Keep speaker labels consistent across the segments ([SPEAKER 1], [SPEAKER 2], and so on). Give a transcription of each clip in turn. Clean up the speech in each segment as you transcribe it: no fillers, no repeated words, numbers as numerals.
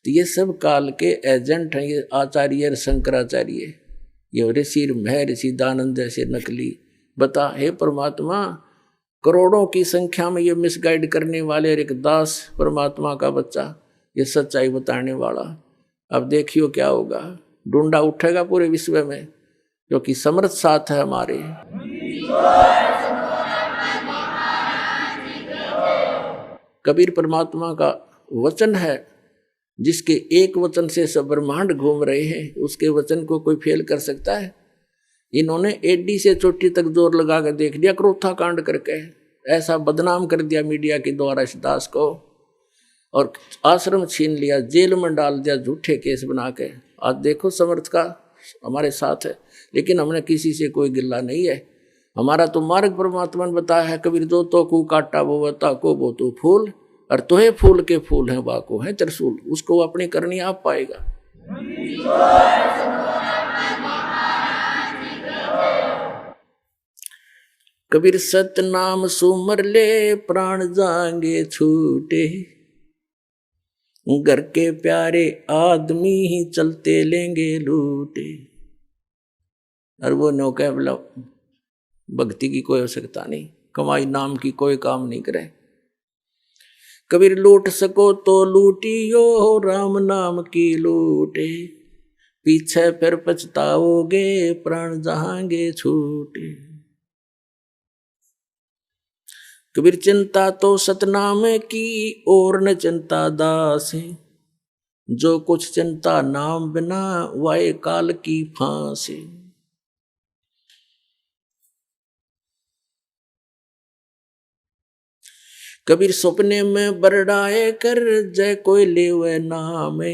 [SPEAKER 1] तो ये सब काल के एजेंट हैं, ये आचार्य और शंकराचार्य, ये ऋषि महर्षि दानंद जैसे नकली। बता हे परमात्मा, करोड़ों की संख्या में ये मिसगाइड करने वाले, और एक दास परमात्मा का बच्चा, ये सच्चाई बताने वाला। अब देखियो क्या होगा, ढूंढा उठेगा पूरे विश्व में, क्योंकि समर्थ साथ है हमारे। कबीर परमात्मा का वचन है, जिसके एक वचन से सब ब्रह्मांड घूम रहे हैं, उसके वचन को कोई फेल कर सकता है? इन्होंने एडी से चोटी तक जोर लगा कर देख लिया, क्रोथा कांड करके ऐसा बदनाम कर दिया मीडिया के द्वारा इस दास को, और आश्रम छीन लिया, जेल में डाल दिया झूठे केस बना के। आज देखो समर्थ का हमारे साथ है, लेकिन हमने किसी से कोई गिल्ला नहीं है। हमारा तो मार्ग परमात्मा ने बताया है, कबीर जो तो को काटा वो बता को वो तो फूल, और तोहे फूल के फूल हैं वाको है त्रिशूल, उसको अपनी करनी आप पाएगा। कबीर सतनाम सुमर ले प्राण जाएंगे छूटे, घर के प्यारे आदमी ही चलते लेंगे लूटे। और वो नौका बोला भक्ति की कोई आवश्यकता नहीं, कमाई नाम की कोई काम नहीं करे। कबीर लूट सको तो लूटियो राम नाम की लूटे, पीछे फिर पछताओगे प्राण जहांगे छूटे। कबीर चिंता तो सतनाम की और न चिंता दास है, जो कुछ चिंता नाम बिना वाए काल की फांस है। कबीर सपने में बरडाए कर जय कोई लेवे नाम है,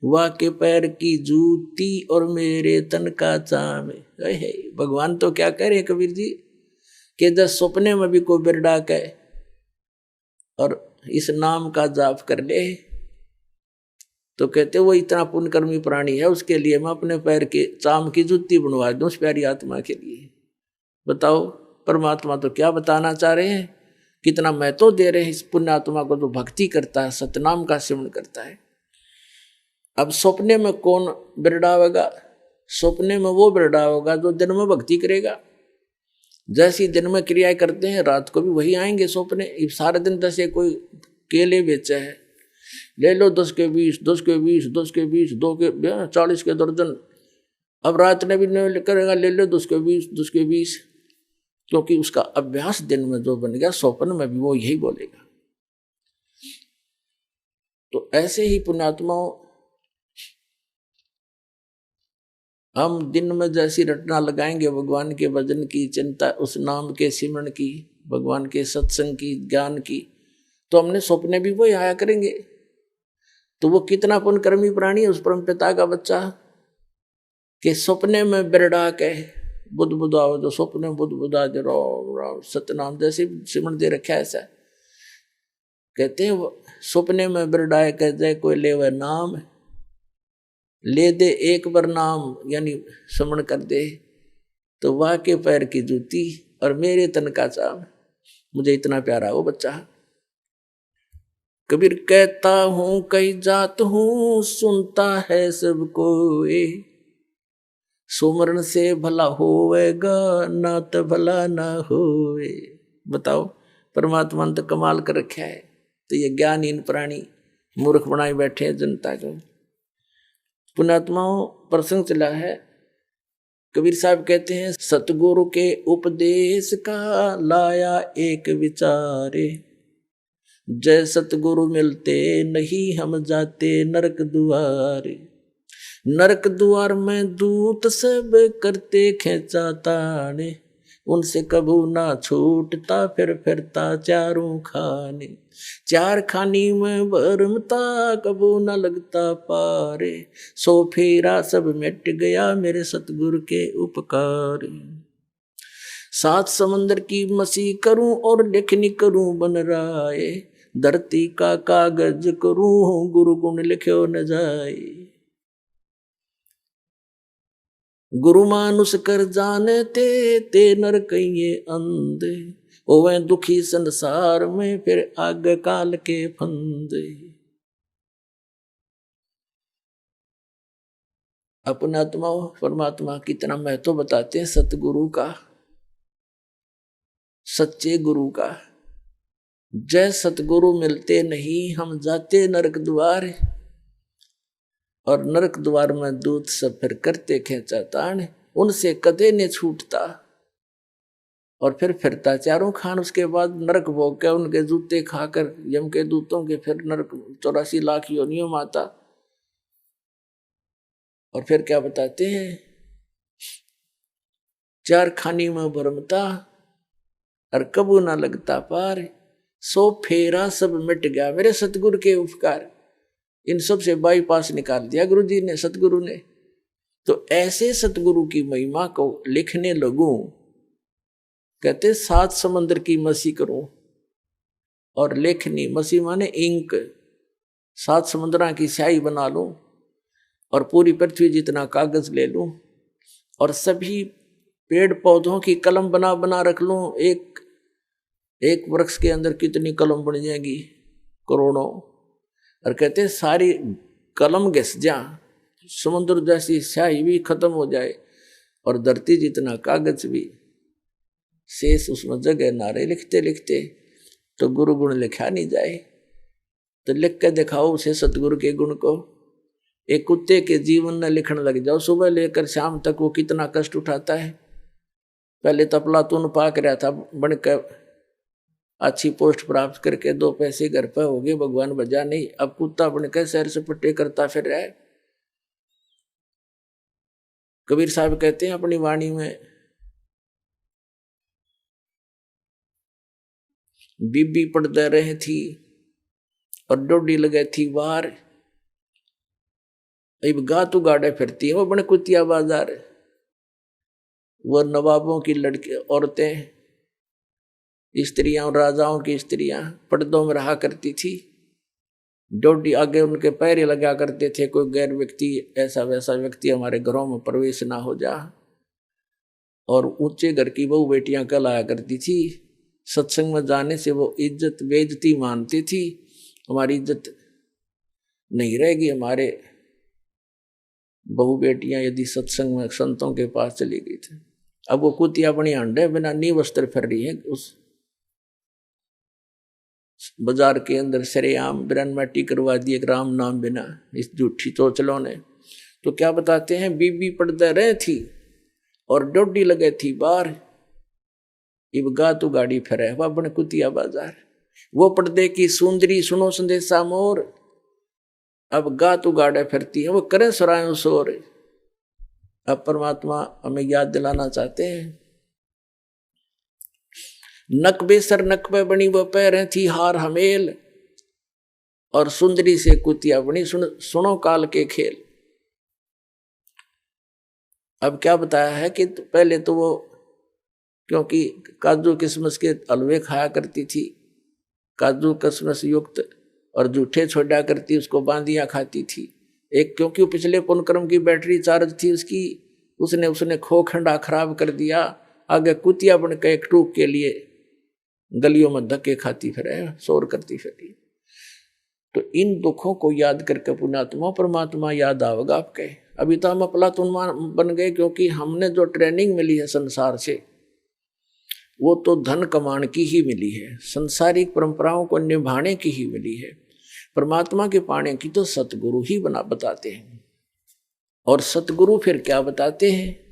[SPEAKER 1] वाके पैर की जूती और मेरे तन का चाम है। भगवान तो क्या कह रहे कबीर जी कि जब सपने में भी कोई बिरडा के और इस नाम का जाप कर ले, तो कहते वो इतना पुण्यकर्मी प्राणी है, उसके लिए मैं अपने पैर के चाम की जूती बनवा दूं उस प्यारी आत्मा के लिए। बताओ परमात्मा तो क्या बताना चाह रहे हैं, कितना महत्व दे रहे हैं इस पुण्यात्मा को जो भक्ति करता है, सतनाम का सेवन करता है। अब सपने में कौन बिरडावेगा? सपने में वो बिरडावेगा जो दिन में भक्ति करेगा। जैसी दिन में क्रियाएं करते हैं रात को भी वही आएंगे सपने। सारे दिन जैसे कोई केले बेचे है, ले लो 10 के 20, 10 के 20, 10 के 20, 2 के 40 के दर्जन। अब रात में भी नहीं करेगा, ले लो 10 के 20, 10 के 20, क्योंकि उसका अभ्यास दिन में जो बन गया, स्वप्न में भी वो यही बोलेगा। तो ऐसे ही पुण्यात्माओं, हम दिन में जैसी रटना लगाएंगे भगवान के भजन की, चिंता, उस नाम के सिमरण की, भगवान के सत्संग की, ज्ञान की, तो हमने सपने भी वही आया करेंगे। तो वो कितना पुण्यकर्मी प्राणी है उस परम पिता का बच्चा, कि सपने में बिरड़ा के बुद्ध बुद्धाओ, जो सपने में बुद्ध बुद्धा दे राम राम सतनाम जैसे सिमरण दे रखा है। ऐसा कहते हैं सपने में बिरडाए कह जाए कोई ले वह नाम, ले दे एक बार नाम यानी समण कर दे, तो वाह के पैर की जूती और मेरे तन का चाव। मुझे इतना प्यारा वो बच्चा। कबीर कहता हूं कहीं जात हूं, सुनता है सबको, सुमरण से भला होवेगा ना तो भला ना होवे। बताओ परमात्मा ने तो कमाल कर रखा है, तो ये ज्ञानहीन प्राणी मूर्ख बनाए बैठे हैं जनता को। पुण्यात्माओं प्रसंग चला है, कबीर साहब कहते हैं सतगुरु के उपदेश का लाया एक विचारे, जय सतगुरु मिलते नहीं हम जाते नरक दुआरे। नरक द्वार में दूत सब करते खेचा ताने, उनसे कबू ना छूटता फिर फिरता चारों खाने। चार खानी में भरमता कबू न लगता पारे, सो फेरा सब मिट गया मेरे सतगुरु के उपकार। सात समंदर की मसी करूं और लेखनी करूं बन राय, धरती का कागज करूं गुरु गुण लिखो न जाए। गुरु मानुष कर जानते ते नर कहिए अंधे, ओवे दुखी संसार में फिर आग काल के फंदे। अपने आत्मा परमात्मा कितना महत्व बताते हैं सतगुरु का, सच्चे गुरु का। जय सतगुरु मिलते नहीं हम जाते नरक द्वार, और नरक द्वार में दूत सब फिर करते खेचा तान, उनसे कदे ने छूटता। और फिर फिरता चारों खान, उसके बाद नरक भोग के उनके जूते खाकर यम के दूतों के फिर नरक 84 लाख योनियों में आता। और फिर क्या बताते हैं, चार खानी में भरमता और कबू ना लगता पार, सो फेरा सब मिट गया मेरे सतगुरु के उपकार। इन सब से बाईपास निकाल दिया गुरु जी ने, सतगुरु ने। तो ऐसे सतगुरु की महिमा को लिखने लगूं, कहते 7 समंदर की मसी करूं, और लेखनी मसी माने इंक, 7 समुद्रा की स्याही बना लूं, और पूरी पृथ्वी जितना कागज ले लूं, और सभी पेड़ पौधों की कलम बना बना रख लूं। एक वृक्ष के अंदर कितनी कलम बन जाएगी, करोड़ों। और कहते सारी कलम घिस जा, समुद्र जैसी स्याही भी खत्म हो जाए, और धरती जितना कागज भी शेष उसमें जगह ना रहे। लिखते लिखते तो गुरु गुण लिखा नहीं जाए, तो लिख के दिखाओ उसे सतगुरु के गुण को। एक कुत्ते के जीवन में लिखने लग जाओ, सुबह लेकर शाम तक वो कितना कष्ट उठाता है। पहले तो अफलातून पाक रहा था, बनकर अच्छी पोस्ट प्राप्त करके 2 पैसे घर पर हो गए, भगवान बजा नहीं। अब कुत्ता बनकर सैर सपट्टे करता फिर रहा है। कबीर साहब कहते हैं अपनी वाणी में, बीबी पड़ते रहे थी और डोडी लगे थी बाहर, अब गा तू गाड़े फिरती है वो बन कुतिया बाजार। वो नवाबों की लड़की औरतें, स्त्रियां और राजाओं की स्त्रियां पर्दों में रहा करती थी, डोडी आगे उनके पैर लगा करते थे। कोई गैर व्यक्ति, ऐसा वैसा व्यक्ति हमारे घरों में प्रवेश ना हो जा। और ऊंचे घर की बहू बेटियां कहलाया करती थी। सत्संग में जाने से वो इज्जत बेइज्जती मानती थी, हमारी इज्जत नहीं रहेगी। हमारे बहू बेटियां यदि सत्संग में संतों के पास चली गई थी, अब वो कुतिया बनी अंडे बिना नी वस्त्र फिर रही है उस बाजार के अंदर सरेआम बिरनमाटी करवा दी एक राम नाम बिना, इस झूठी चोचलों ने। तो क्या बताते हैं, बीबी पड़ते रहे थी और डोडी लगे थी बाहर, इब गा तू गाड़ी फिरे वह बन कुतिया बाजार। वो पर्दे की सुंदरी सुनो संदेशा मोर, अब गा तू गाड़े फिरती है वो करे सुरायों शोर। अब परमात्मा हमें याद दिलाना चाहते हैं, नक बेसर नक पे बनी वो पैर थी हार हमेल, और सुंदरी से कुतिया बनी सुनो काल के खेल। अब क्या बताया है कि पहले तो वो क्योंकि काजू किशमिश के हलवे खाया करती थी, काजू किशमिश युक्त, और जूठे छोड़ा करती, उसको बांदियां खाती थी। एक क्योंकि पिछले पुनक्रम की बैटरी चार्ज थी उसकी, उसने खो खंडा खराब कर दिया। आगे कुतिया बनकर एक टूक के लिए गलियों में धक्के खाती फिरे, शोर करती फिरी। तो इन दुखों को याद करके पुण्यात्मा परमात्मा याद आवेगा आपके। अभी तो हम अफलातून बन गए, क्योंकि हमने जो ट्रेनिंग मिली है संसार से वो तो धन कमाने की ही मिली है, संसारिक परंपराओं को निभाने की ही मिली है। परमात्मा के पाने की तो सतगुरु ही बताते हैं। और सतगुरु फिर क्या बताते हैं,